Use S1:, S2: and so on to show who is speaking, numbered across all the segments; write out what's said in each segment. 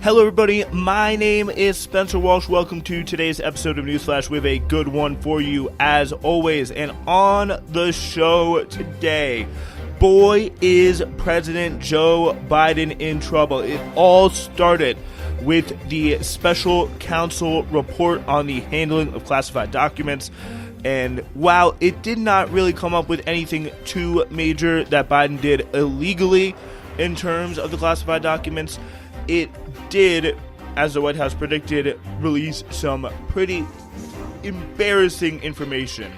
S1: Hello everybody, my name is Spencer Walsh. Welcome to today's episode of Newsflash. We have a good one for you as always. And on the show today, boy is President Joe Biden in trouble. It all started with the special counsel report on the handling of classified documents. And while it did not really come up with anything too major that Biden did illegally in terms of the classified documents, it did, as the White House predicted, release some pretty embarrassing information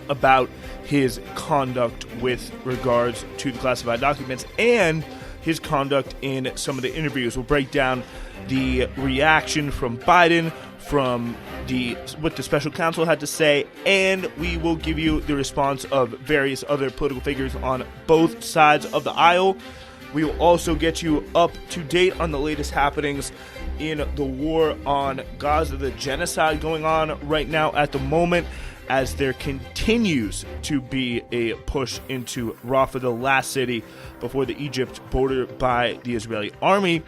S1: about his conduct with regards to the classified documents and his conduct in some of the interviews. We'll break down the reaction from Biden, from what the special counsel had to say, and we will give you the response of various other political figures on both sides of the aisle. We will also get you up to date on the latest happenings in the war on Gaza, the genocide going on right now at the moment, as there continues to be a push into Rafah, the last city before the Egypt border, by the Israeli army.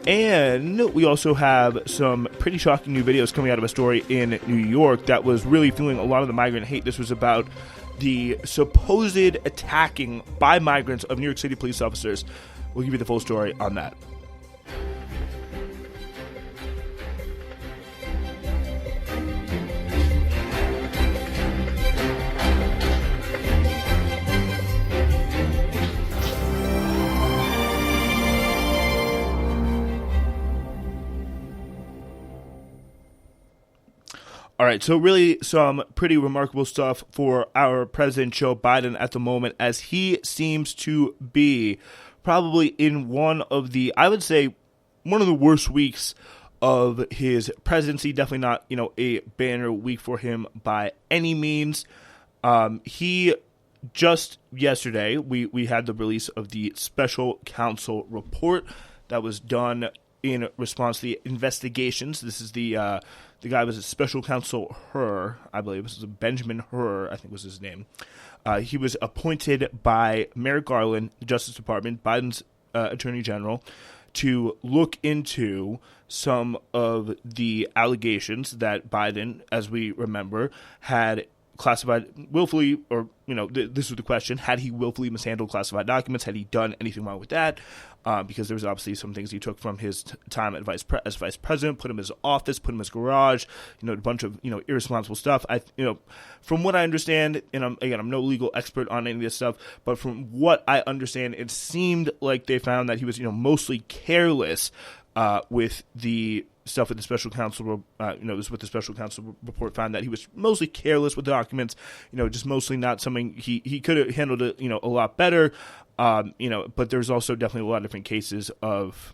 S1: And we also have some pretty shocking new videos coming out of a story in New York that was really fueling a lot of the migrant hate. This was about the supposed attacking by migrants of New York City police officers. We'll give you the full story on that. All right, so really some pretty remarkable stuff for our President Joe Biden at the moment, as he seems to be probably in one of the worst weeks of his presidency. Definitely not, a banner week for him by any means. He just yesterday, we had the release of the special counsel report that was done in response to the investigations. This is the guy was a special counsel Hur, I believe. This is Benjamin Hur, I think was his name. He was appointed by Merrick Garland, the Justice Department, Biden's Attorney General, to look into some of the allegations that Biden, as we remember, had classified willfully, or, this was the question: had he willfully mishandled classified documents? Had he done anything wrong with that? Because there was obviously some things he took from his time at as vice president, put him in his office, put him in his garage, a bunch of, irresponsible stuff. From what I understand, and I'm no legal expert on any of this stuff, but from what I understand, it seemed like they found that he was, mostly careless with the stuff with the special counsel. This what the special counsel report found, that he was mostly careless with the documents. Just mostly not something he could have handled it, a lot better. But there's also definitely a lot of different cases of,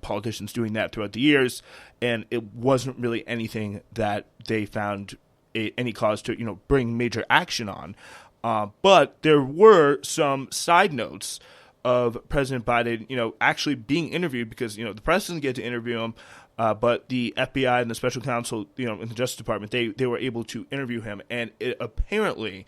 S1: politicians doing that throughout the years, and it wasn't really anything that they found any cause to, bring major action on. But there were some side notes of President Biden, actually being interviewed, because, the press doesn't get to interview him, but the FBI and the special counsel, in the Justice Department, they were able to interview him, and it apparently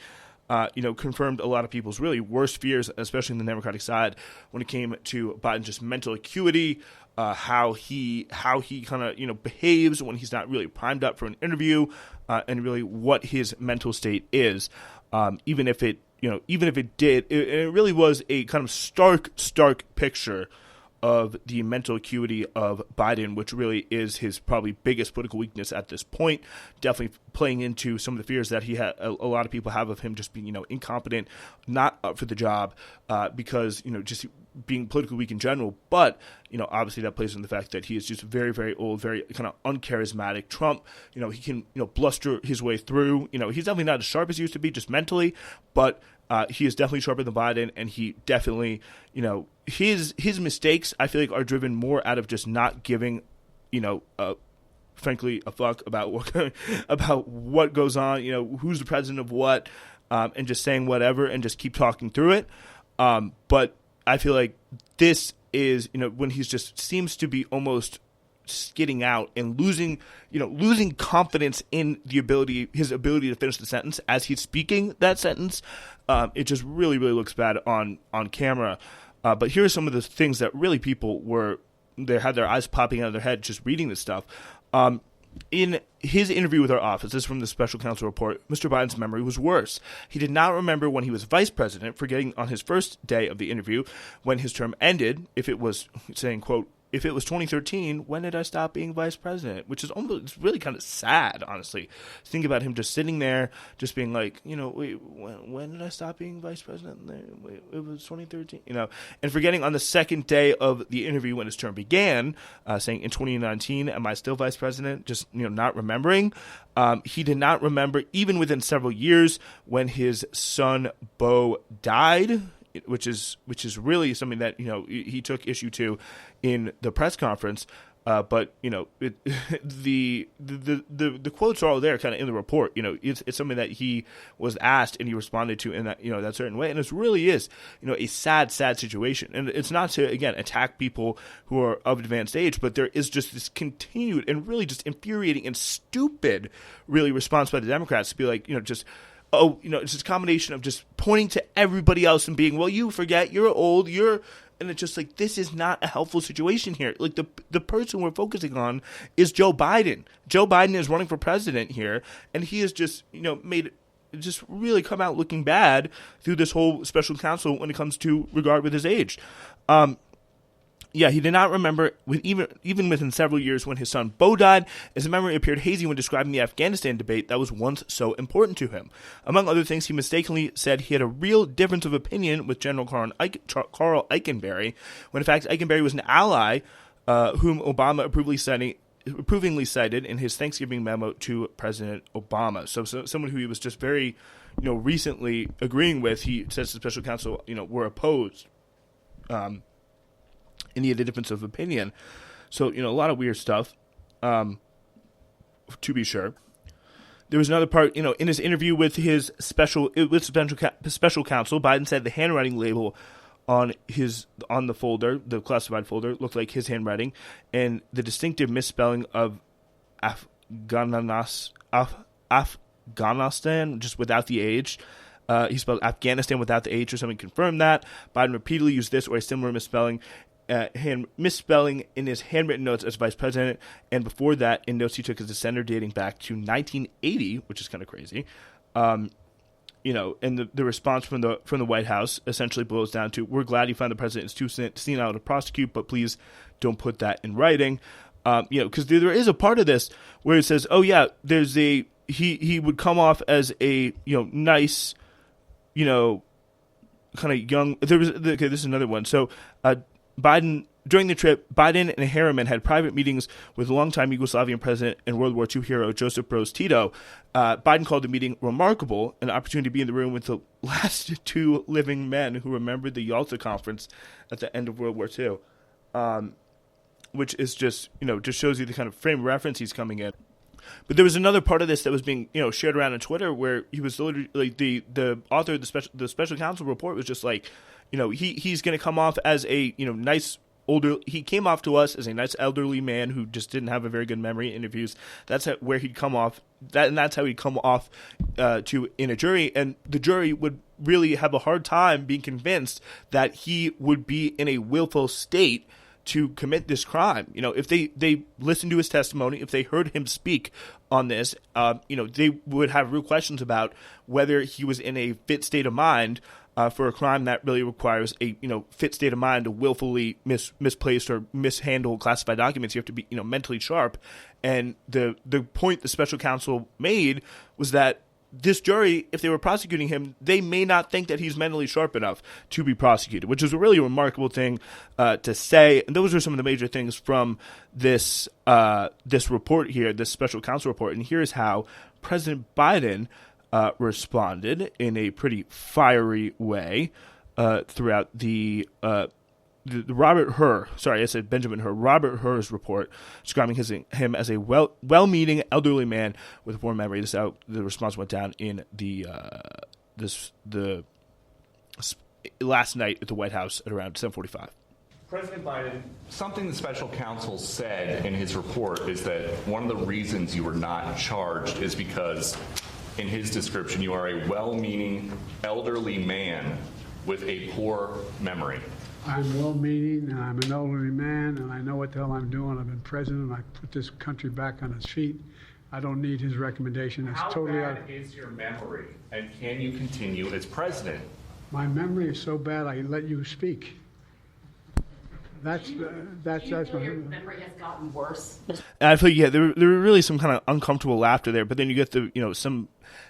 S1: confirmed a lot of people's really worst fears, especially on the Democratic side, when it came to Biden's just mental acuity, how he kind of, behaves when he's not really primed up for an interview, and really what his mental state is. Even if it did, it really was a kind of stark picture of the mental acuity of Biden, which really is his probably biggest political weakness at this point. Definitely playing into some of the fears that he had, a lot of people have of him just being, incompetent, not up for the job, because, just being politically weak in general. But, obviously that plays in the fact that he is just very, very old, very kind of uncharismatic. Trump, he can, bluster his way through. He's definitely not as sharp as he used to be, just mentally, but he is definitely sharper than Biden, and he definitely, his mistakes, I feel like, are driven more out of just not giving, frankly, a fuck about what goes on, who's the president of what, and just saying whatever and just keep talking through it. But I feel like this is, when he's just seems to be almost skidding out and losing confidence in his ability to finish the sentence as he's speaking that sentence. It just really, really looks bad on camera. But here are some of the things that really people were they had their eyes popping out of their head just reading this stuff. In his interview with our office, this is from the special counsel report, Mr. Biden's memory was worse. He did not remember when he was vice president, forgetting on his first day of the interview when his term ended, if it was saying, quote, if it was 2013, when did I stop being vice president? Which is almost, it's really kind of sad, honestly. Think about him just sitting there, just being like, wait, when did I stop being vice president? Wait, it was 2013, and forgetting on the second day of the interview when his term began, saying in 2019, am I still vice president? Just, not remembering. He did not remember, even within several years, when his son, Beau, died, which is really something that he took issue to in the press conference, but the quotes are all there, kind of in the report. It's something that he was asked and he responded to in that that certain way, and it really is a sad situation. And it's not to again attack people who are of advanced age, but there is just this continued and really just infuriating and stupid really response by the Democrats to be like it's this combination of just pointing to everybody else and being, well, you forget, you're old, and it's just like, this is not a helpful situation here. Like, the person we're focusing on is Joe Biden. Joe Biden is running for president here, and he has just, just really come out looking bad through this whole special counsel when it comes to regard with his age. Yeah, he did not remember, even within several years when his son Beau died. His memory appeared hazy when describing the Afghanistan debate that was once so important to him. Among other things, he mistakenly said he had a real difference of opinion with General Carl Eikenberry, when in fact Eikenberry was an ally whom Obama approvingly cited in his Thanksgiving memo to President Obama. So someone who he was just very, recently agreeing with, he says the special counsel, were opposed. And he had a difference of opinion. So, a lot of weird stuff, to be sure. There was another part, in his interview with his special counsel, Biden said the handwriting label on the folder, the classified folder, looked like his handwriting, and the distinctive misspelling of Afghanistan, just without the H. He spelled Afghanistan without the H or something, confirmed that. Biden repeatedly used this or a similar misspelling in his handwritten notes as vice president, and before that in notes he took as a senator dating back to 1980, which is kind of crazy. And the response from the White House essentially boils down to, we're glad you found the president is too senile to prosecute, but please don't put that in writing. Because there is a part of this where it says, oh yeah, there's he would come off as a nice, kind of young. This is another one. So during the trip, Biden and Harriman had private meetings with longtime Yugoslavian president and World War II hero Josip Broz Tito. Biden called the meeting remarkable, an opportunity to be in the room with the last two living men who remembered the Yalta Conference at the end of World War II, which is just shows you the kind of frame of reference he's coming in. But there was another part of this that was being shared around on Twitter where he was literally like the author of the special counsel report was just like, he's going to come off as a nice older. He came off to us as a nice elderly man who just didn't have a very good memory in interviews. That's where he'd come off. That's how he'd come off to in a jury, and the jury would really have a hard time being convinced that he would be in a willful state to commit this crime. If they listened to his testimony, if they heard him speak on this, they would have real questions about whether he was in a fit state of mind for a crime that really requires a fit state of mind to willfully misplace or mishandle classified documents. You have to be mentally sharp. And the point the special counsel made was that this jury, if they were prosecuting him, they may not think that he's mentally sharp enough to be prosecuted, which is a really remarkable thing to say. And those are some of the major things from this report here, this special counsel report. And here's how President Biden responded in a pretty fiery way throughout the Robert Hur's report, describing him as a well-meaning elderly man with a poor memory. This is how the response went down in the last night at the White House at around 7:45.
S2: President Biden, something the special counsel said in his report is that one of the reasons you were not charged is because, in his description, you are a well-meaning elderly man with a poor memory.
S3: I'm well-meaning, and I'm an elderly man, and I know what the hell I'm doing. I've been president. I put this country back on its feet. I don't need his recommendation. It's totally
S2: How bad is your memory, and can you continue as president?
S3: My memory is so bad, I let you speak. That's
S4: your memory has gotten worse.
S1: And I feel there were really some kind of uncomfortable laughter there, but then you get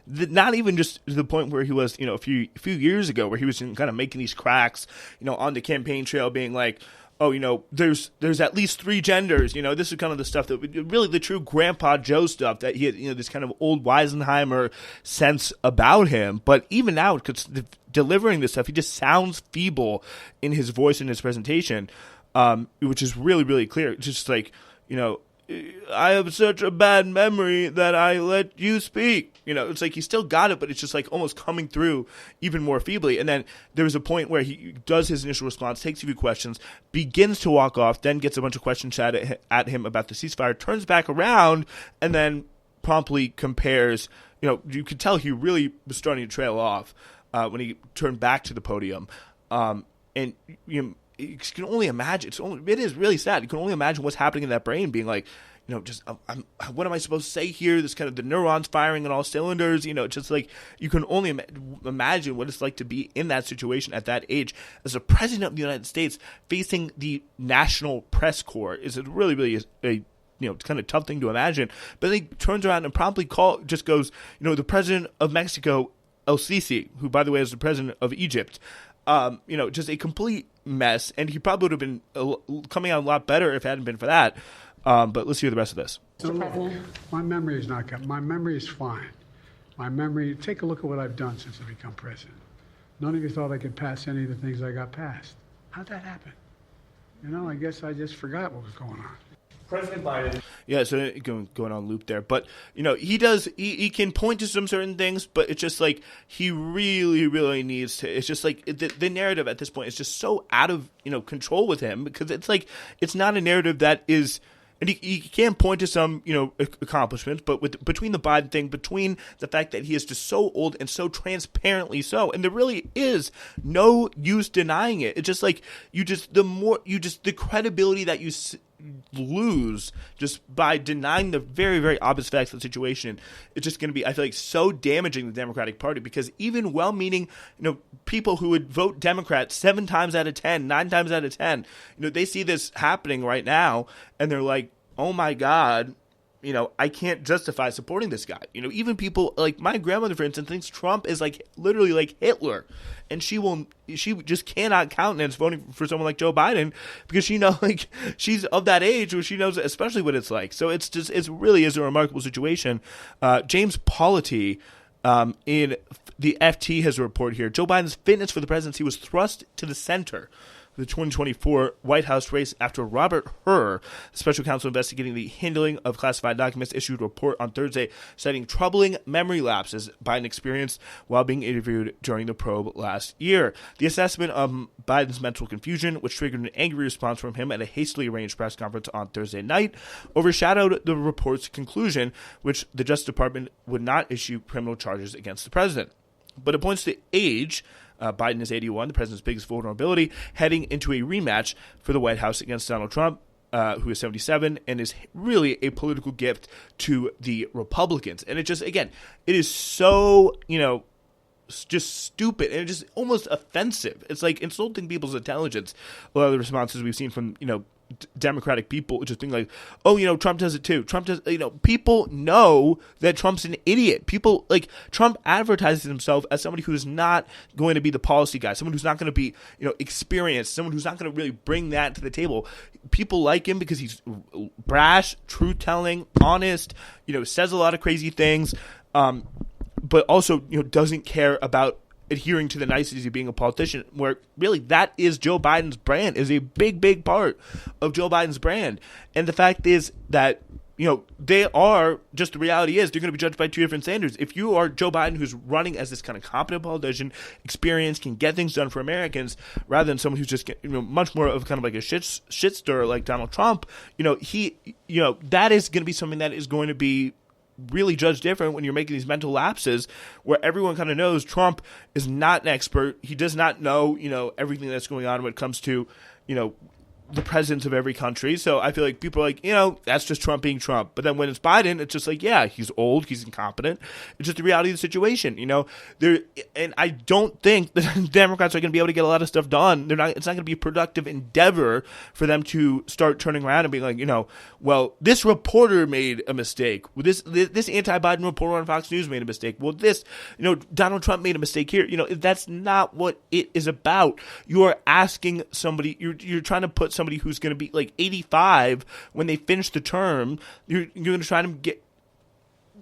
S1: not even just to the point where he was, a few years ago, where he was kind of making these cracks, on the campaign trail, being like, oh, there's at least 3 genders. This is kind of the stuff that really the true Grandpa Joe stuff that he had, this kind of old Weisenheimer sense about him. But even now, delivering this stuff, he just sounds feeble in his voice and his presentation, which is really, really clear. It's just like, I have such a bad memory that I let you speak. It's like he still got it, but it's just like almost coming through even more feebly. And then there was a point where he does his initial response, takes a few questions, begins to walk off, then gets a bunch of questions at him about the ceasefire, turns back around, and then promptly compares. You could tell he really was starting to trail off when he turned back to the podium. And you can only imagine. It is really sad. You can only imagine what's happening in that brain, being like, what am I supposed to say here? This kind of the neurons firing on all cylinders. Just like you can only imagine what it's like to be in that situation at that age as a president of the United States facing the National Press Corps. Is it really, really a it's kind of tough thing to imagine. But then he turns around and promptly just goes, the president of Mexico, El Sisi, who by the way is the president of Egypt. Just a complete mess, and he probably would have been coming out a lot better if it hadn't been for that. But let's hear the rest of this.
S3: My memory is not good. My memory is fine. My memory, take a look at what I've done since I become president. None of you thought I could pass any of the things I got passed. How'd that happen? I guess I just forgot what was going on.
S2: President Biden.
S1: Yeah, so going on loop there. But, he can point to some certain things, but it's just like he really, really needs to. It's just like the narrative at this point is just so out of, control with him, because it's like it's not a narrative that is. And he can point to some, accomplishments, but between the Biden thing, between the fact that he is just so old and so transparently so, and there really is no use denying it. It's just like the credibility that you lose just by denying the very, very obvious facts of the situation, it's just going to be, I feel like, so damaging to the Democratic Party, because even well-meaning, people who would vote Democrat 7 times out of 10, 9 times out of 10, they see this happening right now, and they're like, oh my God, I can't justify supporting this guy. Even people like my grandmother, for instance, thinks Trump is like literally like Hitler, and she just cannot countenance voting for someone like Joe Biden, because she's of that age where she knows especially what it's like. So it really is a remarkable situation. James Polity in the FT has a report here. Joe Biden's fitness for the presidency was thrust to the center the 2024 White House race after Robert Hur, the special counsel investigating the handling of classified documents, issued a report on Thursday citing troubling memory lapses Biden experienced while being interviewed during the probe last year. The assessment of Biden's mental confusion, which triggered an angry response from him at a hastily arranged press conference on Thursday night, overshadowed the report's conclusion, which the Justice Department would not issue criminal charges against the president. But it points to age. Biden is 81, the president's biggest vulnerability, heading into a rematch for the White House against Donald Trump, who is 77 and is really a political gift to the Republicans. And it just, again, it is so, just stupid and just almost offensive. It's like insulting people's intelligence. A lot of the responses we've seen from, Democratic people just being like, oh, Trump does it too. Trump does, people know that Trump's an idiot. People, like, Trump advertises himself as somebody who's not going to be the policy guy, someone who's not going to be, experienced, someone who's not going to really bring that to the table. People like him because he's brash, truth-telling, honest, says a lot of crazy things, but also, doesn't care about adhering to the niceties of being a politician, where really that is Joe Biden's brand, is a big, big part of Joe Biden's brand. And the fact is that, they are, just the reality is, they're going to be judged by 2 different standards. If you are Joe Biden, who's running as this kind of competent politician, experienced, can get things done for Americans, rather than someone who's just, much more of kind of like a shit stirrer like Donald Trump, that is going to be something that is going to be really judge different when you're making these mental lapses where everyone kind of knows Trump is not an expert. He does not know, everything that's going on when it comes to, the presidents of every country. So I feel like people are like, that's just Trump being Trump. But then when it's Biden, it's just like, yeah, he's old, he's incompetent. It's just the reality of the situation, and I don't think that Democrats are going to be able to get a lot of stuff done. It's not going to be a productive endeavor for them to start turning around and being like, well, this reporter made a mistake. This anti-Biden reporter on Fox News made a mistake. Well, Donald Trump made a mistake here. That's not what it is about. You are asking somebody, you're trying to put somebody who's going to be like 85 when they finish the term, you're going to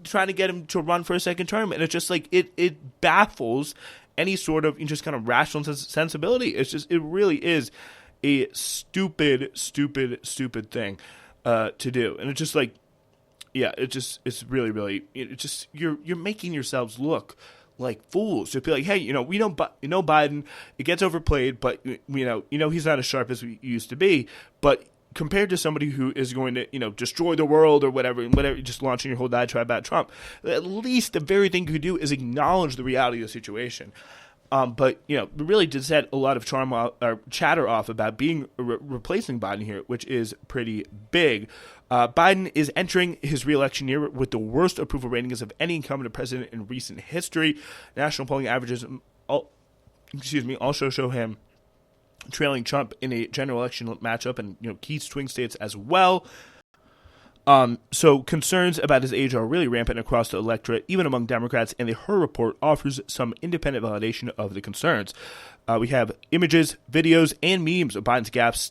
S1: trying to get him to run for a second term, and it's just like it baffles any sort of just kind of rational sensibility. It really is a stupid thing to do, and it's just like, yeah, it's really you're making yourselves look like fools. To be like, hey, we know Biden, it gets overplayed, but he's not as sharp as we used to be. But compared to somebody who is going to destroy the world or whatever, just launching your whole diatribe about Trump, at least the very thing you could do is acknowledge the reality of the situation. But really did set a lot of chatter off about being replacing Biden here, which is pretty big. Biden is entering his re-election year with the worst approval ratings of any incumbent president in recent history. National polling averages, also show him trailing Trump in a general election matchup and key swing states as well. So concerns about his age are really rampant across the electorate, even among Democrats, and the Her report offers some independent validation of the concerns. We have images, videos, and memes of Biden's gaps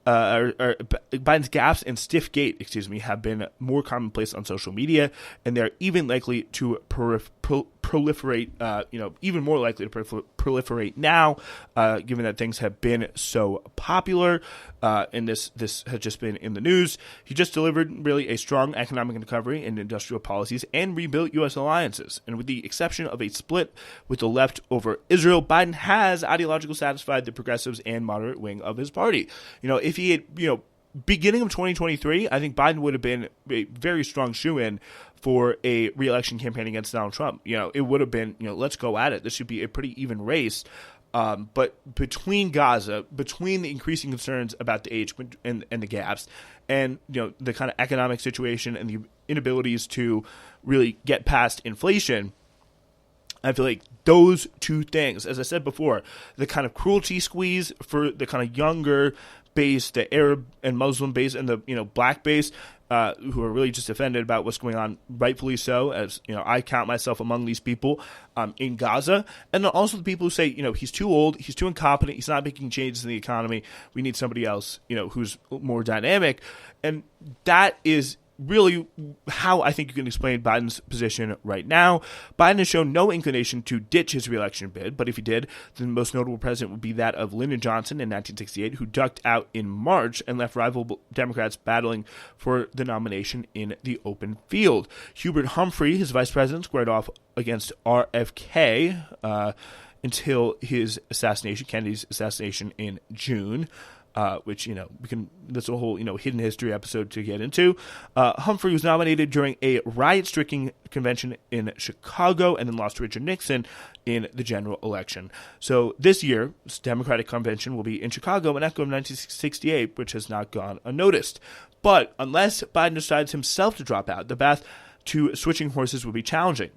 S1: Biden's gaps and stiff gait, have been more commonplace on social media, and they're even likely to proliferate, even more likely to proliferate now, given that things have been so popular, and this has just been in the news. He just delivered really a strong economic recovery and industrial policies and rebuilt U.S. alliances. And with the exception of a split with the left over Israel, Biden has ideologically satisfied the progressives and moderate wing of his party. If he had, beginning of 2023, I think Biden would have been a very strong shoe-in for a re-election campaign against Donald Trump. It would have been, let's go at it. This should be a pretty even race. But between Gaza, between the increasing concerns about the age and the gaps, and the kind of economic situation and the inabilities to really get past inflation, I feel like those two things, as I said before, the kind of cruelty squeeze for the kind of younger base, the Arab and Muslim base, and the black base, who are really just offended about what's going on, rightfully so, as I count myself among these people in Gaza, and then also the people who say he's too old, he's too incompetent, he's not making changes in the economy, we need somebody else who's more dynamic, and that is really how I think you can explain Biden's position right now. Biden has shown no inclination to ditch his re-election bid, but if he did, then the most notable president would be that of Lyndon Johnson in 1968, who ducked out in March and left rival Democrats battling for the nomination in the open field. Hubert Humphrey, his vice president, squared off against RFK until his assassination, Kennedy's assassination in June. Which, that's a whole, hidden history episode to get into. Humphrey was nominated during a riot-stricken convention in Chicago and then lost to Richard Nixon in the general election. So this year's Democratic convention will be in Chicago, an echo of 1968, which has not gone unnoticed. But unless Biden decides himself to drop out, the path to switching horses will be challenging.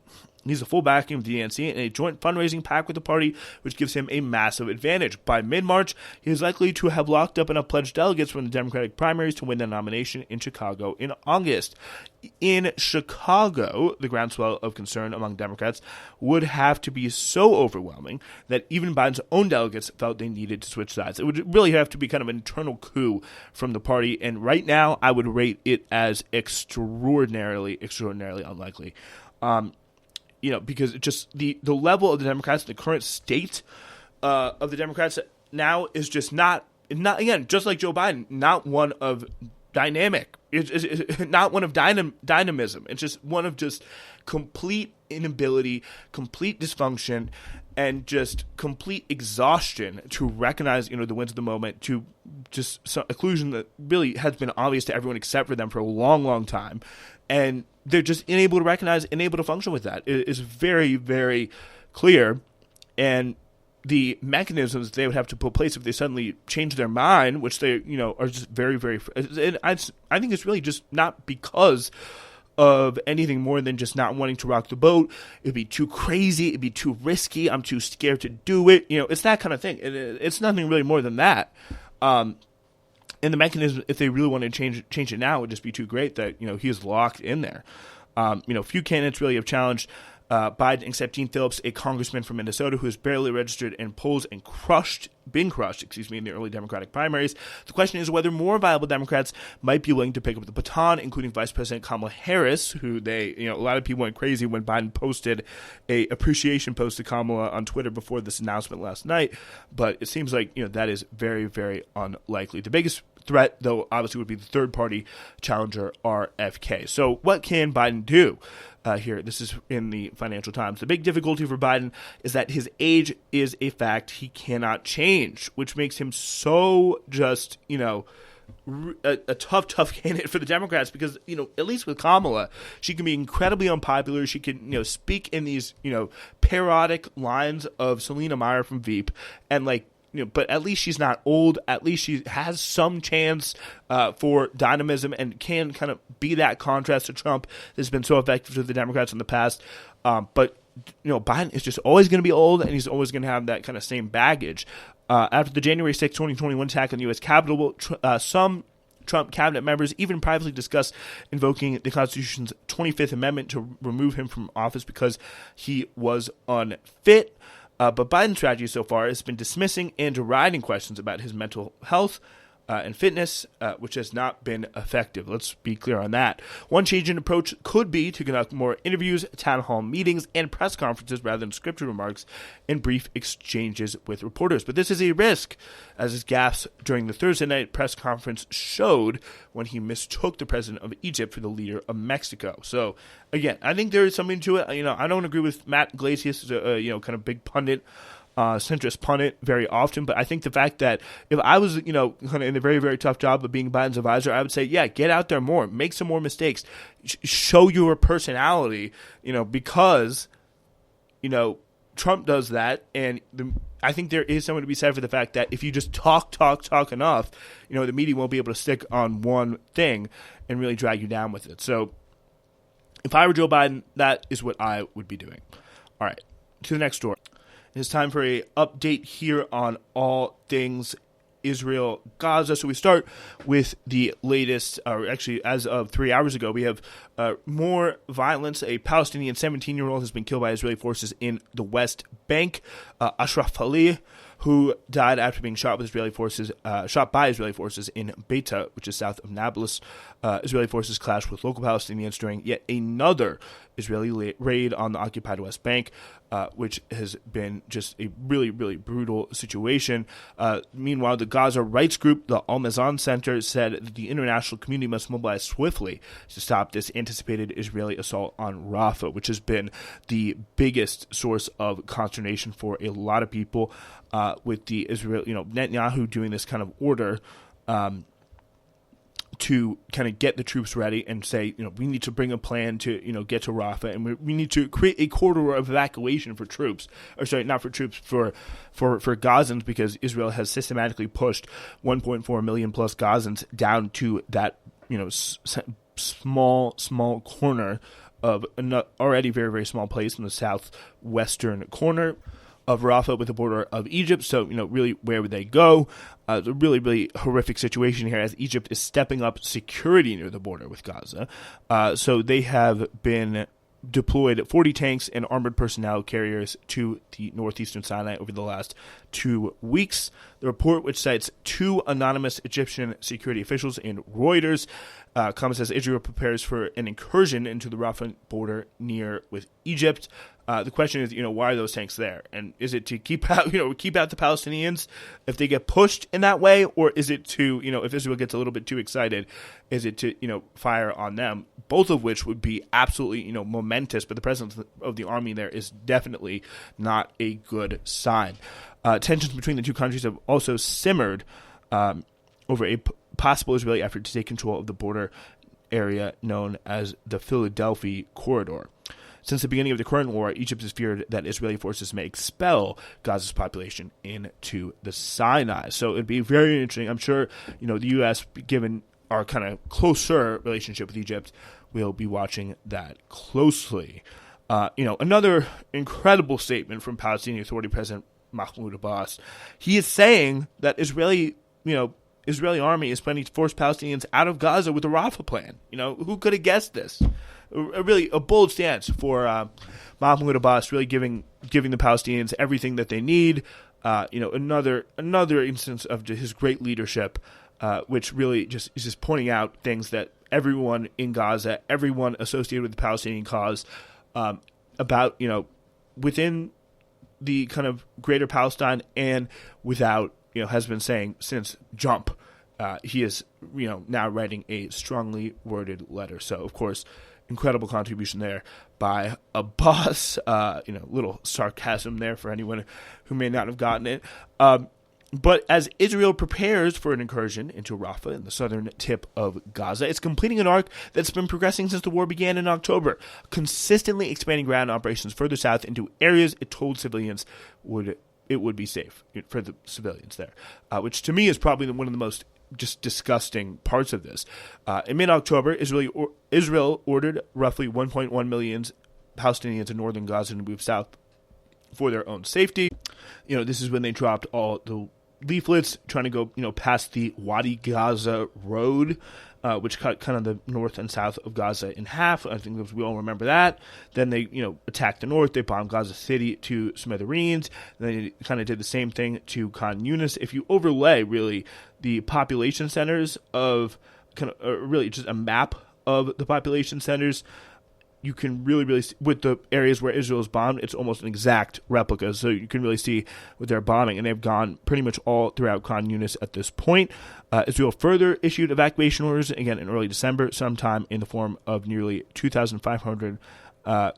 S1: He's a full backing of the DNC and a joint fundraising pact with the party, which gives him a massive advantage. By mid-March, he is likely to have locked up enough pledged delegates from the Democratic primaries to win the nomination in Chicago in August. In Chicago, the groundswell of concern among Democrats would have to be so overwhelming that even Biden's own delegates felt they needed to switch sides. It would really have to be kind of an internal coup from the party, and right now I would rate it as extraordinarily unlikely. Because just the level of the Democrats, the current state of the Democrats now is just not again, just like Joe Biden, not one of dynamic. It's not one of dynamism. It's just one of just complete inability, complete dysfunction, and just complete exhaustion to recognize, the wins of the moment, to just some occlusion that really has been obvious to everyone except for them for a long, long time. and they're just unable to recognize, unable to function with that. It is very, very clear, and the mechanisms they would have to put in place if they suddenly change their mind, which they, are just very, very. And I think it's really just not because of anything more than just not wanting to rock the boat. It'd be too crazy. It'd be too risky. I'm too scared to do it. It's that kind of thing. It's nothing really more than that. And the mechanism, if they really want to change it now, would just be too great that, he is locked in there. Few candidates really have challenged Biden, except Dean Phillips, a congressman from Minnesota who has barely registered in polls and been crushed in the early Democratic primaries. The question is whether more viable Democrats might be willing to pick up the baton, including Vice President Kamala Harris, who a lot of people went crazy when Biden posted a appreciation post to Kamala on Twitter before this announcement last night. But it seems like, that is very, very unlikely. The biggest threat, though, obviously would be the third-party challenger, RFK. So what can Biden do? Here, this is in the Financial Times. The big difficulty for Biden is that his age is a fact he cannot change, which makes him so just, a tough candidate for the Democrats because, at least with Kamala, she can be incredibly unpopular. She can, speak in these, parodic lines of Selena Meyer from Veep and but at least she's not old. At least she has some chance for dynamism and can kind of be that contrast to Trump that's been so effective to the Democrats in the past. But Biden is just always going to be old, and he's always going to have that kind of same baggage. After the January 6, 2021 attack on the U.S. Capitol, some Trump cabinet members even privately discussed invoking the Constitution's 25th Amendment to remove him from office because he was unfit. But Biden's strategy so far has been dismissing and deriding questions about his mental health and fitness, which has not been effective. Let's be clear on that. One change in approach could be to conduct more interviews, town hall meetings, and press conferences rather than scripted remarks and brief exchanges with reporters. But this is a risk, as his gaffes during the Thursday night press conference showed when he mistook the president of Egypt for the leader of Mexico. So, again, I think there is something to it. I don't agree with Matt Iglesias, kind of big pundit, centrist pundit very often, but I think the fact that if I was, kind of in a very, very tough job of being Biden's advisor, I would say, yeah, get out there more, make some more mistakes, show your personality, because, Trump does that, and I think there is something to be said for the fact that if you just talk enough, the media won't be able to stick on one thing and really drag you down with it. So if I were Joe Biden, that is what I would be doing. All right, to the next story. It's time for an update here on all things Israel, Gaza. So we start with the latest, or actually as of 3 hours ago, we have more violence. A Palestinian 17-year-old has been killed by Israeli forces in the West Bank. Ashraf Ali, who died after being shot by Israeli forces in Beita, which is south of Nablus. Israeli forces clashed with local Palestinians during yet another Israeli raid on the occupied West Bank, which has been just a really, really brutal situation. Meanwhile, the Gaza rights group, the Al-Mazan Center, said that the international community must mobilize swiftly to stop this anticipated Israeli assault on Rafah, which has been the biggest source of consternation for a lot of people, with the Israel, Netanyahu doing this kind of order to kind of get the troops ready and say, we need to bring a plan to, get to Rafah, and we need to create a corridor of evacuation for troops, or sorry, not for troops, for Gazans, because Israel has systematically pushed 1.4 million plus Gazans down to that, small corner of an already very, very small place in the southwestern corner of Rafah with the border of Egypt. So, really, where would they go? It's a really, really horrific situation here as Egypt is stepping up security near the border with Gaza. So they have been deployed 40 tanks and armored personnel carriers to the northeastern Sinai over the last 2 weeks. The report, which cites 2 anonymous Egyptian security officials in Reuters, comes as Israel prepares for an incursion into the Rafah border near with Egypt. The question is, why are those tanks there? And is it to keep out the Palestinians if they get pushed in that way? Or is it to, if Israel gets a little bit too excited, is it to, fire on them? Both of which would be absolutely, momentous. But the presence of the army there is definitely not a good sign. Tensions between the two countries have also simmered over a possible Israeli effort to take control of the border area known as the Philadelphia Corridor. Since the beginning of the current war, Egypt has feared that Israeli forces may expel Gaza's population into the Sinai. So it'd be very interesting. I'm sure, the U.S., given our kind of closer relationship with Egypt, will be watching that closely. Another incredible statement from Palestinian Authority President Mahmoud Abbas. He is saying that Israeli army is planning to force Palestinians out of Gaza with the Rafah plan. Who could have guessed this? A bold stance for Mahmoud Abbas, really giving the Palestinians everything that they need. Another instance of his great leadership, which really is just pointing out things that everyone in Gaza, everyone associated with the Palestinian cause, about within the kind of greater Palestine and without, has been saying since jump. He is now writing a strongly worded letter. So of course, incredible contribution there by Abbas. Little sarcasm there for anyone who may not have gotten it. But as Israel prepares for an incursion into Rafah in the southern tip of Gaza, it's completing an arc that's been progressing since the war began in October, consistently expanding ground operations further south into areas it told civilians it would be safe for the civilians there, which to me is probably one of the most just disgusting parts of this. In mid-October, Israel ordered roughly 1.1 million Palestinians in northern Gaza to move south for their own safety. This is when they dropped all the leaflets trying to go, past the Wadi Gaza road, which cut kind of the north and south of Gaza in half. I think we all remember that. Then they, attacked the north. They bombed Gaza City to smithereens. Then they kind of did the same thing to Khan Yunis. If you overlay, really, the population centers of really just a map of the population centers, you can really see, with the areas where Israel is bombed, it's almost an exact replica. So you can really see what they're bombing, and they've gone pretty much all throughout Khan Yunis at this point. Israel further issued evacuation orders, again in early December, sometime in the form of nearly 2,500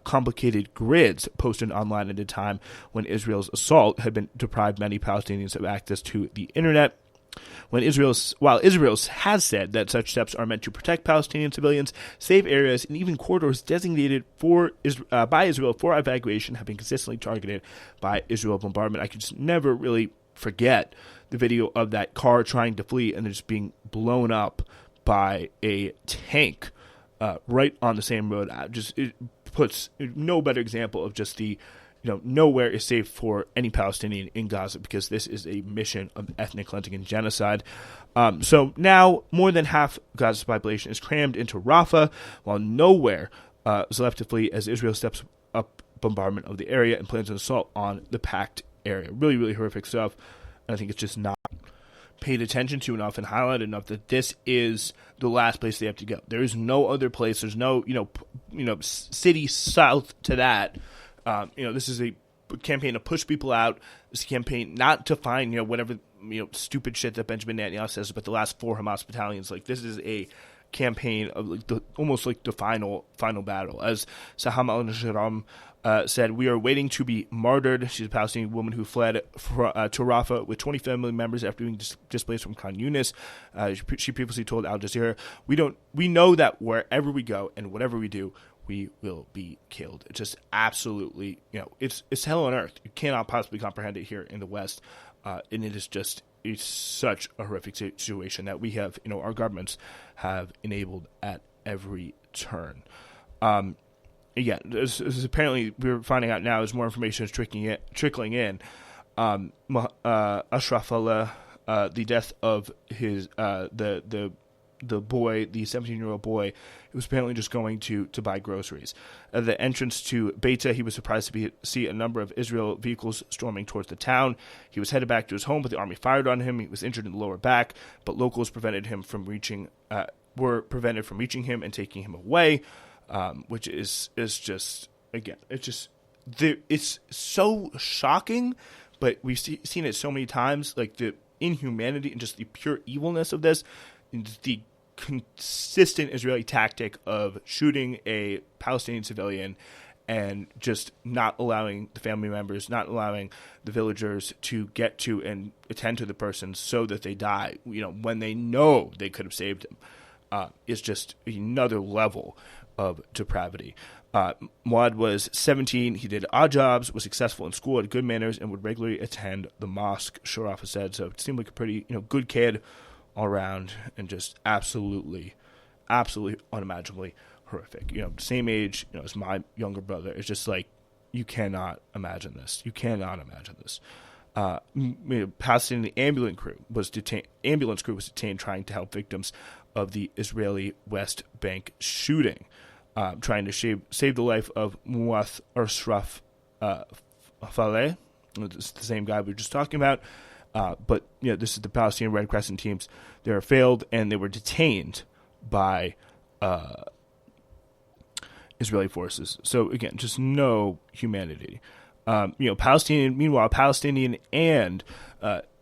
S1: complicated grids posted online at a time when Israel's assault had been deprived many Palestinians of access to the internet. While Israel has said that such steps are meant to protect Palestinian civilians, safe areas and even corridors designated by Israel for evacuation have been consistently targeted by Israel bombardment. I could just never really forget the video of that car trying to flee and just being blown up by a tank right on the same road. It puts no better example of just the nowhere is safe for any Palestinian in Gaza, because this is a mission of ethnic cleansing and genocide. So now more than half Gaza's population is crammed into Rafah, while nowhere is left to flee as Israel steps up bombardment of the area and plans an assault on the packed area. Really, really horrific stuff. And I think it's just not paid attention to enough and highlighted enough that this is the last place they have to go. There is no other place. There's no, city south to that. This is a campaign to push people out. This is a campaign not to find, whatever, stupid shit that Benjamin Netanyahu says about the last 4 Hamas battalions. Like, this is a campaign of almost like the final battle. As Saham al-Nashram said, we are waiting to be martyred. She's a Palestinian woman who fled to Rafah with 20 family members after being displaced from Khan Yunis. She previously told Al Jazeera, we know that wherever we go and whatever we do, we will be killed. It's just absolutely, it's hell on earth. You cannot possibly comprehend it here in the West. And it's such a horrific situation that we have, our governments have enabled at every turn. This is apparently, we're finding out now as more information is trickling in. Ashraf Allah, the death of his, the boy, the 17-year-old boy, who was apparently just going to buy groceries. At the entrance to Beita, he was surprised to see a number of Israel vehicles storming towards the town. He was headed back to his home, but the army fired on him. He was injured in the lower back, but locals were prevented from reaching him and taking him away, which is just, again, it's so shocking, but we've seen it so many times, like the inhumanity and just the pure evilness of this, the consistent Israeli tactic of shooting a Palestinian civilian and just not allowing the family members, not allowing the villagers to get to and attend to the person so that they die, when they know they could have saved him. is just another level of depravity. Muad was 17. He did odd jobs, was successful in school, had good manners, and would regularly attend the mosque, Rafah said. So it seemed like a pretty, good kid all around, and just absolutely unimaginably horrific. Same age, as my younger brother. It's just like, you cannot imagine this. You cannot imagine this. Palestinian ambulance crew was detained trying to help victims of the Israeli West Bank shooting, trying to save the life of Muath Ashraf Faleh. It's the same guy we were just talking about. But this is the Palestinian Red Crescent teams. They were failed, and they were detained by Israeli forces. So again, just no humanity. Palestinian and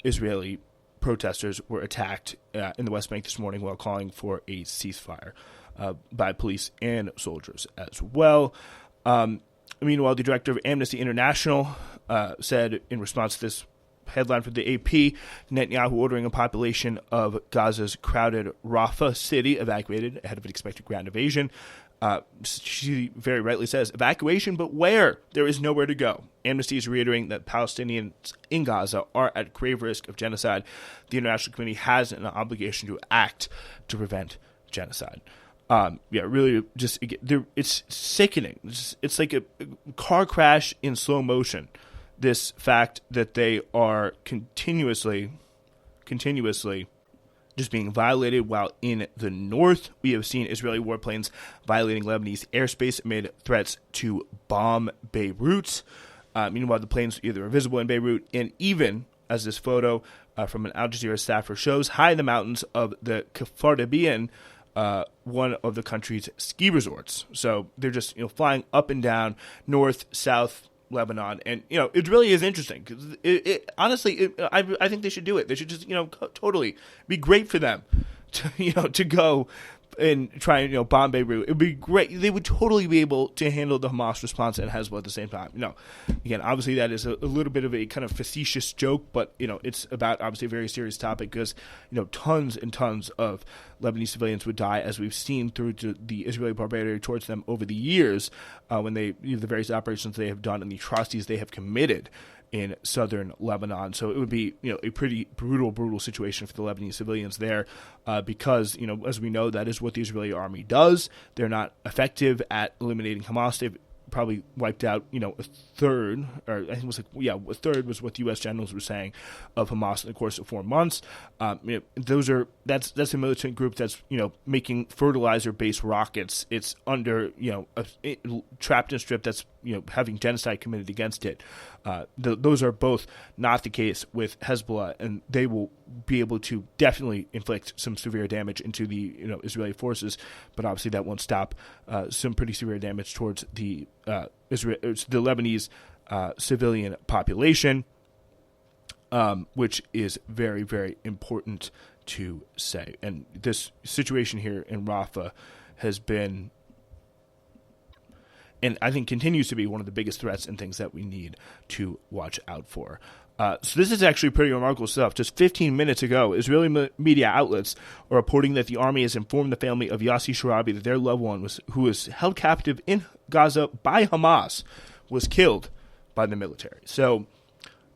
S1: Israeli protesters were attacked in the West Bank this morning while calling for a ceasefire by police and soldiers as well. Meanwhile, the director of Amnesty International said in response to this headline from the AP, Netanyahu ordering a population of Gaza's crowded Rafah city evacuated ahead of an expected ground invasion. She very rightly says, evacuation, but where? There is nowhere to go. Amnesty is reiterating that Palestinians in Gaza are at grave risk of genocide. The international community has an obligation to act to prevent genocide. Really, just it's sickening. It's like a car crash in slow motion. This fact that they are continuously just being violated, while in the north, we have seen Israeli warplanes violating Lebanese airspace amid threats to bomb Beirut. Meanwhile, the planes either are visible in Beirut, and even, as this photo from an Al Jazeera staffer shows, high in the mountains of the Kfar one of the country's ski resorts. So they're just flying up and down, north, south, Lebanon, and it really is interesting because honestly, I think they should do it. They should just totally be great for them to go and try and bomb Beirut. It would be great. They would totally be able to handle the Hamas response and Hezbollah at the same time. Again, obviously that is a little bit of a kind of facetious joke, but it's about obviously a very serious topic because tons and tons of Lebanese civilians would die, as we've seen through the Israeli barbarity towards them over the years, when they the various operations they have done and the atrocities they have committed in southern Lebanon. So it would be a pretty brutal situation for the Lebanese civilians there, because as we know, that is what the Israeli army does. They're not effective at eliminating Hamas. They've probably wiped out a third, or I think it was a third was what the U.S. generals were saying, of Hamas in the course of 4 months. That's a militant group that's making fertilizer-based rockets. It's under trapped in a strip that's having genocide committed against it. Those are both not the case with Hezbollah, and they will be able to definitely inflict some severe damage into the Israeli forces, but obviously that won't stop some pretty severe damage towards the Lebanese civilian population, which is very, very important to say. And this situation here in Rafah has been, and I think continues to be, one of the biggest threats and things that we need to watch out for. So this is actually pretty remarkable stuff. Just 15 minutes ago, Israeli media outlets are reporting that the army has informed the family of Yassi Sharabi that their loved one, who was held captive in Gaza by Hamas, was killed by the military. So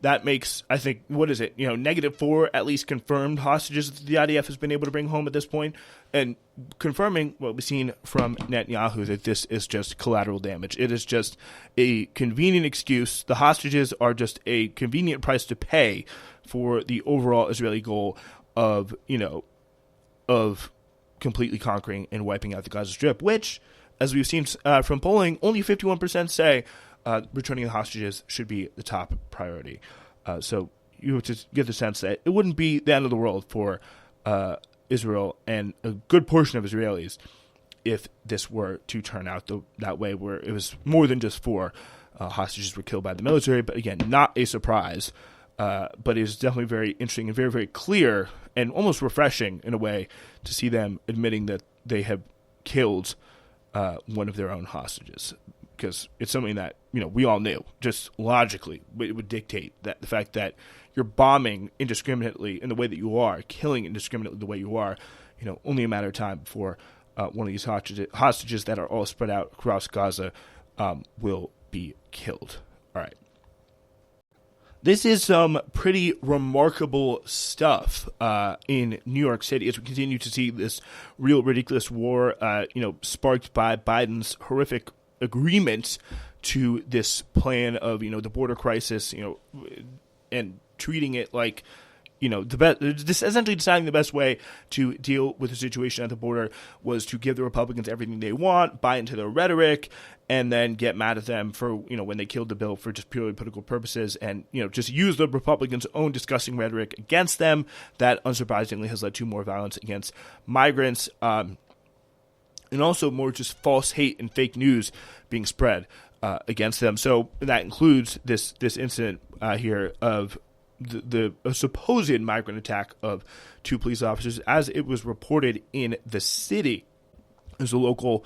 S1: that makes, I think, -4 at least confirmed hostages that the IDF has been able to bring home at this point, and confirming what we've seen from Netanyahu, that this is just collateral damage. It is just a convenient excuse. The hostages are just a convenient price to pay for the overall Israeli goal of completely conquering and wiping out the Gaza Strip, which, as we've seen from polling, only 51% say returning the hostages should be the top priority. So you just get the sense that it wouldn't be the end of the world for Israel and a good portion of Israelis if this were to turn out that way, where it was more than just 4 hostages were killed by the military. But again, not a surprise, but it is definitely very interesting and very, very clear and almost refreshing in a way to see them admitting that they have killed one of their own hostages, because it's something that we all knew. Just logically, it would dictate that the fact that you're bombing indiscriminately in the way that you are, killing indiscriminately the way you are, only a matter of time before one of these hostages that are all spread out across Gaza will be killed. All right. This is some pretty remarkable stuff in New York City as we continue to see this real ridiculous war, sparked by Biden's horrific agreement to this plan of, the border crisis, and treating it like, the best, essentially deciding the best way to deal with the situation at the border was to give the Republicans everything they want, buy into their rhetoric, and then get mad at them for, when they killed the bill for just purely political purposes and, just use the Republicans' own disgusting rhetoric against them. That, unsurprisingly, has led to more violence against migrants, and also more just false hate and fake news being spread against them. So that includes this incident here of the supposed migrant attack of 2 police officers, as it was reported in the city. There's a local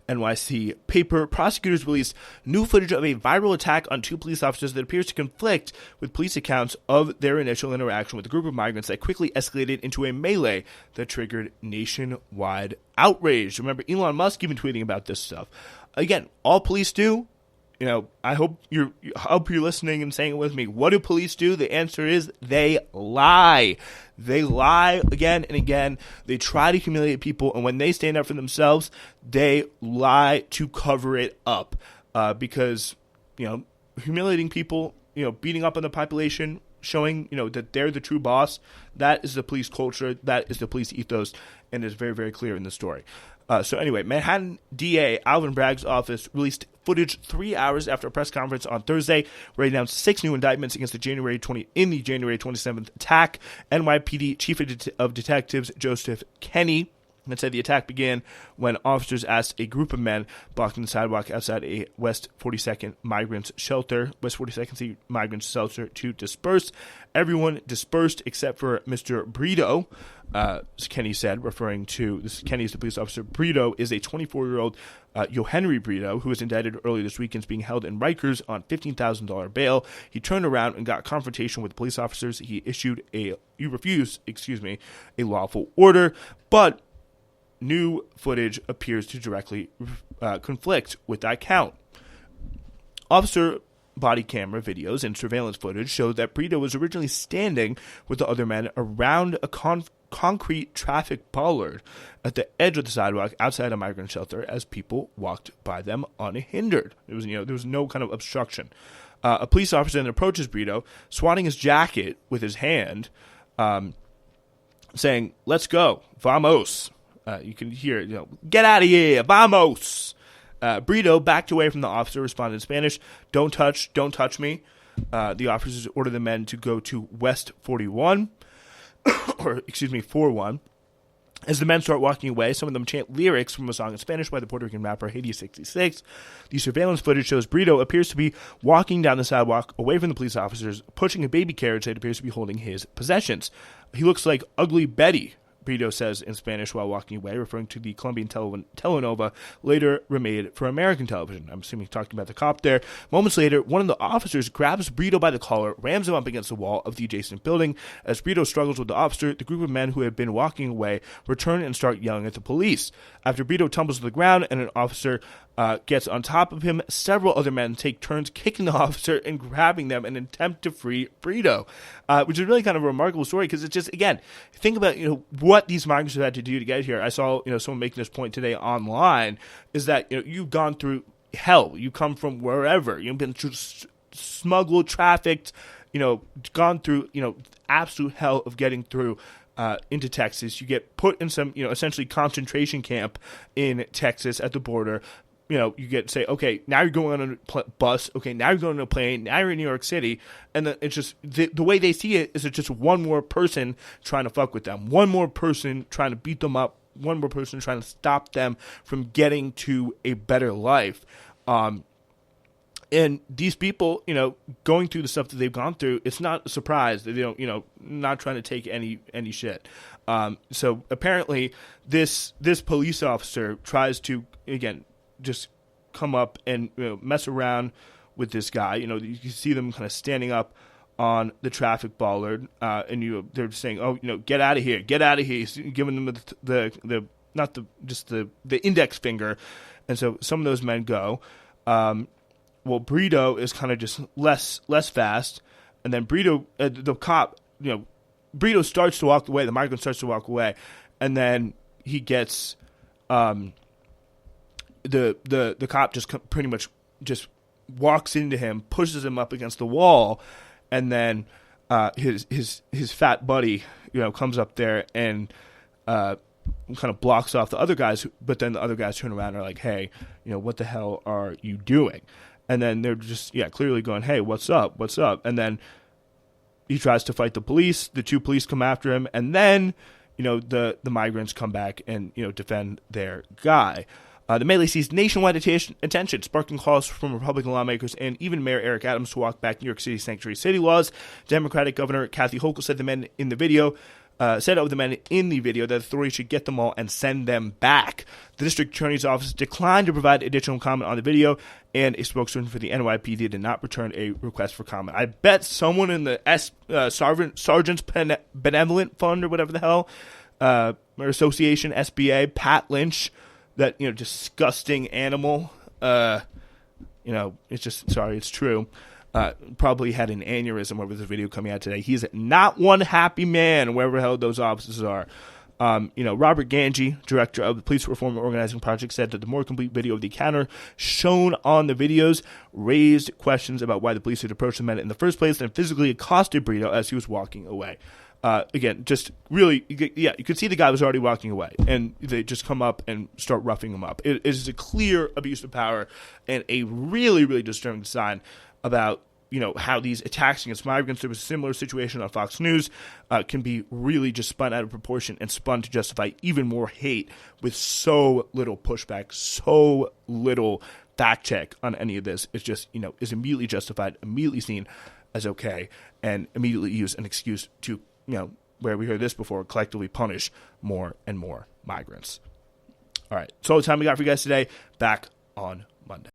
S1: NYC paper. Prosecutors released new footage of a viral attack on 2 police officers that appears to conflict with police accounts of their initial interaction with a group of migrants that quickly escalated into a melee that triggered nationwide outrage. Remember, Elon Musk even tweeting about this stuff. Again, all police do, I hope you're listening and saying it with me. What do police do? The answer is they lie. They lie again and again. They try to humiliate people, and when they stand up for themselves, they lie to cover it up. Because humiliating people, beating up on the population, showing that they're the true boss. That is the police culture. That is the police ethos, and it's very, very clear in the story. So anyway, Manhattan DA Alvin Bragg's office released footage 3 hours after a press conference on Thursday where he announced 6 new indictments against the January 27th attack. NYPD Chief of Detectives Joseph Kenney said the attack began when officers asked a group of men blocking the sidewalk outside a West 42nd Street migrants shelter to disperse. Everyone dispersed except for Mr. Brito, Kenny said, referring to this. Kenny is the police officer. Brito is a 24-year-old Yohenry Brito, who was indicted earlier this week and is being held in Rikers on $15,000 bail. He turned around and got a confrontation with police officers. He refused a lawful order, but new footage appears to directly conflict with that count. Officer body camera videos and surveillance footage showed that Brito was originally standing with the other men around a concrete traffic bollard at the edge of the sidewalk outside a migrant shelter as people walked by them unhindered. There was no kind of obstruction. A police officer then approaches Brito, swatting his jacket with his hand, saying, "Let's go, vamos." You can hear, "Get out of here, vamos." Brito backed away from the officer, responded in Spanish, don't touch me. The officers ordered the men to go to West 41, 41. As the men start walking away, some of them chant lyrics from a song in Spanish by the Puerto Rican rapper Haiti 66. The surveillance footage shows Brito appears to be walking down the sidewalk away from the police officers, pushing a baby carriage that appears to be holding his possessions. He looks like Ugly Betty, Brito says in Spanish while walking away, referring to the Colombian telenovela later remade for American television. I'm assuming he talked about the cop there. Moments later, one of the officers grabs Brito by the collar, rams him up against the wall of the adjacent building. As Brito struggles with the officer, the group of men who had been walking away return and start yelling at the police. After Brito tumbles to the ground and an officer gets on top of him, several other men take turns kicking the officer and grabbing them in an attempt to free Brito, which is really kind of a remarkable story because it's just, again, think about what these migrants have had to do to get here. I saw someone making this point today online, is that you've gone through hell. You come from wherever. You've been smuggled, trafficked, gone through absolute hell of getting through into Texas. You get put in some essentially concentration camp in Texas at the border. You get say, okay, now you're going on a bus. Okay, now you're going on a plane. Now you're in New York City. And then it's just the way they see it is it's just one more person trying to fuck with them. One more person trying to beat them up. One more person trying to stop them from getting to a better life. And these people, going through the stuff that they've gone through, it's not a surprise that they don't, not trying to take any shit. So apparently this police officer tries to, again, just come up and mess around with this guy. You can see them kind of standing up on the traffic bollard, and they're saying, "Oh, get out of here, get out of here." He's giving them the index finger, and so some of those men go. Well, Brito is kind of just less fast, and then Brito, the cop, Brito starts to walk away. The migrant starts to walk away, and then he gets the cop just pretty much just walks into him, pushes him up against the wall, and then his fat buddy comes up there and kind of blocks off the other guys. But then the other guys turn around and are like, "Hey, what the hell are you doing?" And then they're just clearly going, "Hey, what's up? What's up?" And then he tries to fight the police. The two police come after him, and then the migrants come back and defend their guy. The melee seized nationwide attention, sparking calls from Republican lawmakers and even Mayor Eric Adams to walk back New York City sanctuary city laws. Democratic Governor Kathy Hochul said of the men in the video that authorities should get them all and send them back. The district attorney's office declined to provide additional comment on the video, and a spokesman for the NYPD did not return a request for comment. I bet someone in the Sergeant's Benevolent Fund or whatever the hell, or Association, SBA, Pat Lynch, that disgusting animal, it's just, sorry, it's true, probably had an aneurysm over this video coming out today. He's not one happy man, wherever the hell those officers are. Robert Ganji, director of the Police Reform Organizing Project, said that the more complete video of the encounter shown on the videos raised questions about why the police had approached the men in the first place and physically accosted Brito as he was walking away. Again, just really, you could see the guy was already walking away, and they just come up and start roughing him up. It is a clear abuse of power and a really, really disturbing sign about how these attacks against migrants. There was a similar situation on Fox News, can be really just spun out of proportion and spun to justify even more hate with so little pushback, so little fact check on any of this. It's just, is immediately justified, immediately seen as okay, and immediately used an excuse to, where we heard this before, collectively punish more and more migrants. All right, so all the time we got for you guys today. Back on Monday.